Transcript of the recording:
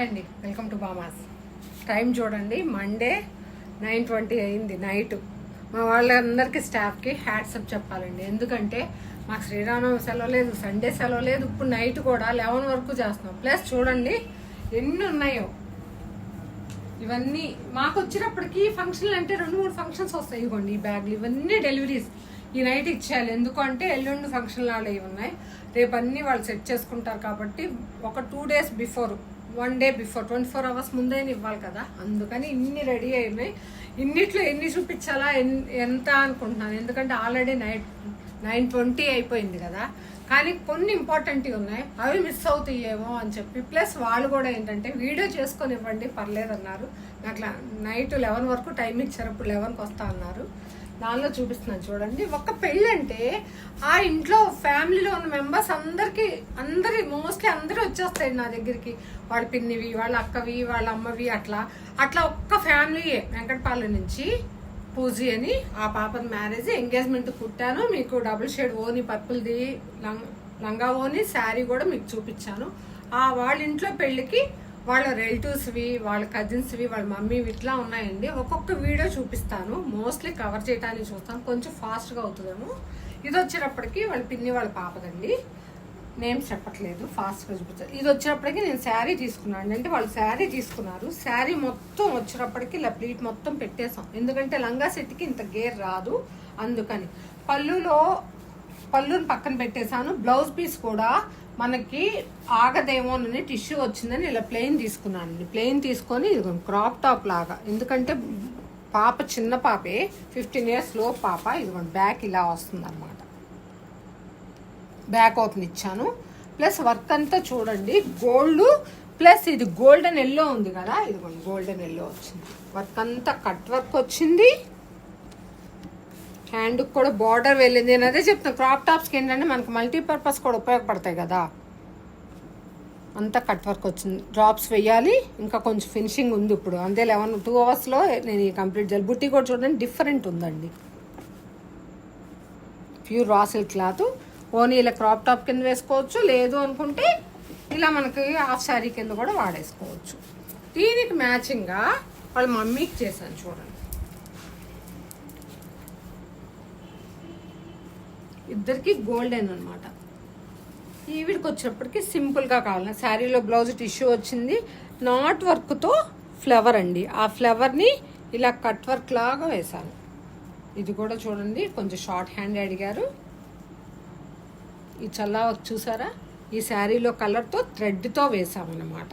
అండి welcome to బామాస్. Time చూడండి, Monday 9:20 అయింది నైట్. మా వాళ్ళందరికీ స్టాఫ్కి హ్యాట్సప్ చెప్పాలండి. ఎందుకంటే మాకు శ్రీరామనవమి సెలవు లేదు, సండే సెలవు లేదు. ఇప్పుడు నైట్ కూడా 11 వరకు చేస్తున్నాం. ప్లస్ చూడండి ఎన్ని ఉన్నాయో. ఇవన్నీ మాకు వచ్చినప్పటికీ ఫంక్షన్లు అంటే 2-3 ఫంక్షన్స్ వస్తాయి. ఇవ్వండి ఈ బ్యాగ్లు, ఇవన్నీ డెలివరీస్ ఈ నైట్ ఇచ్చేయాలి. ఎందుకంటే ఎల్లుండి ఫంక్షన్ లాగా ఇవి ఉన్నాయి. రేపు అన్నీ వాళ్ళు సెట్ చేసుకుంటారు కాబట్టి ఒక 2 days before, 1 day before, 24 hours ముందే ఇవ్వాలి కదా. అందుకని ఇన్ని రెడీ అయినాయి. ఇన్నిట్లో ఎన్ని చూపించాలా ఎంత అనుకుంటున్నాను. ఎందుకంటే ఆల్రెడీ 9:20 అయిపోయింది కదా. కానీ కొన్ని ఇంపార్టెంట్వి ఉన్నాయి, అవి మిస్ అవుతాయేమో అని చెప్పి. ప్లస్ వాళ్ళు కూడా ఏంటంటే వీడియో చేసుకొని ఇవ్వండి పర్లేదన్నారు. నాకు నైట్ 11 వరకు టైం ఇచ్చారు. ఇప్పుడు 11కి వస్తా అన్నారు. దానిలో చూపిస్తున్నాను చూడండి. ఒక పెళ్ళి అంటే ఆ ఇంట్లో ఫ్యామిలీలో ఉన్న మెంబర్స్ అందరి మోస్ట్లీ అందరూ వచ్చేస్తాయి నా దగ్గరికి. వాళ్ళ పిన్నివి, వాళ్ళ అక్కవి, వాళ్ళ అమ్మవి, అట్లా ఒక్క ఫ్యామిలీయే. వెంకటపాలెం నుంచి పూజీ అని ఆ పాపది మ్యారేజ్, ఎంగేజ్మెంట్ కుట్టాను. మీకు డబుల్ షేడ్ ఓని పర్పుల్ది లంగా ఓని శారీ కూడా మీకు చూపించాను. వాళ్ళ ఇంట్లో పెళ్ళికి వాళ్ళ రిలేటివ్స్వి, వాళ్ళ కజిన్స్వి, వాళ్ళ మమ్మీవి ఇట్లా ఉన్నాయండి. ఒక్కొక్క వీడియో చూపిస్తాను. మోస్ట్లీ కవర్ చేయడానికి చూస్తాను, కొంచెం ఫాస్ట్గా అవుతుందేమో. ఇది వచ్చేటప్పటికి వాళ్ళ పిన్ని వాళ్ళ పాపదండి. నేమ్స్ చెప్పట్లేదు, ఫాస్ట్గా చూపిస్తాను. ఇది వచ్చేటప్పటికి నేను శారీ తీసుకున్నాను. అంటే వాళ్ళు శారీ తీసుకున్నారు. శారీ మొత్తం వచ్చేటప్పటికి ఇలా ప్లీట్ మొత్తం పెట్టేసాం. ఎందుకంటే లంగా సెట్కి ఇంత గేర్ రాదు, అందుకని. పళ్ళుని పక్కన పెట్టేశాను. బ్లౌజ్ పీస్ కూడా మనకి ఆగదేమోనని టిష్యూ వచ్చిందని ఇలా ప్లెయిన్ తీసుకున్నానండి. ప్లెయిన్ తీసుకొని ఇది క్రాప్ టాప్ లాగా, ఎందుకంటే పాప చిన్న పాపే, 15 years లో పాప. ఇదిగోండి బ్యాక్ ఇలా వస్తుంది అనమాట. బ్యాక్ ఓపెన్ ఇచ్చాను. ప్లస్ వర్క్ అంతా చూడండి గోల్డ్, ప్లస్ ఇది గోల్డెన్ ఎల్లో ఉంది కదా, ఇదిగోండి గోల్డెన్ ఎల్లో వచ్చింది. వర్క్ అంతా కట్ వర్క్ వచ్చింది. హ్యాండ్కి కూడా బార్డర్ వెళ్ళింది. నేను అదే చెప్తాను, క్రాప్ టాప్స్కి ఏంటంటే మనకు మల్టీపర్పస్ కూడా ఉపయోగపడతాయి కదా. అంతా కట్ వర్క్ వచ్చింది. డ్రాప్స్ వేయాలి, ఇంకా కొంచెం ఫినిషింగ్ ఉంది. ఇప్పుడు అంతే 2 hours నేను కంప్లీట్ చేయాలి. బుట్టి కూడా చూడండి డిఫరెంట్ ఉందండి. Pure raw silk cloth. Only ఇలా క్రాప్ టాప్ కింద వేసుకోవచ్చు, లేదు అనుకుంటే ఇలా మనకి హాఫ్ శారీ కింద కూడా వాడేసుకోవచ్చు. దీనికి మ్యాచింగ్గా వాళ్ళ మమ్మీకి చేశాను చూడండి. ఇద్దరికి గోల్డెన్ అనమాట. ఈవిడికి వచ్చేటప్పటికి సింపుల్గా కావాలి. శారీలో బ్లౌజ్ టిష్యూ వచ్చింది, నాట్ వర్క్తో ఫ్లవర్ అండి. ఆ ఫ్లవర్ని ఇలా కట్ వర్క్ లాగా వేశాను. ఇది కూడా చూడండి కొంచెం షార్ట్ హ్యాండ్ అడిగారు. ఈ చల్లా వర్క్ చూసారా, ఈ శారీలో కలర్తో థ్రెడ్తో వేసామన్నమాట.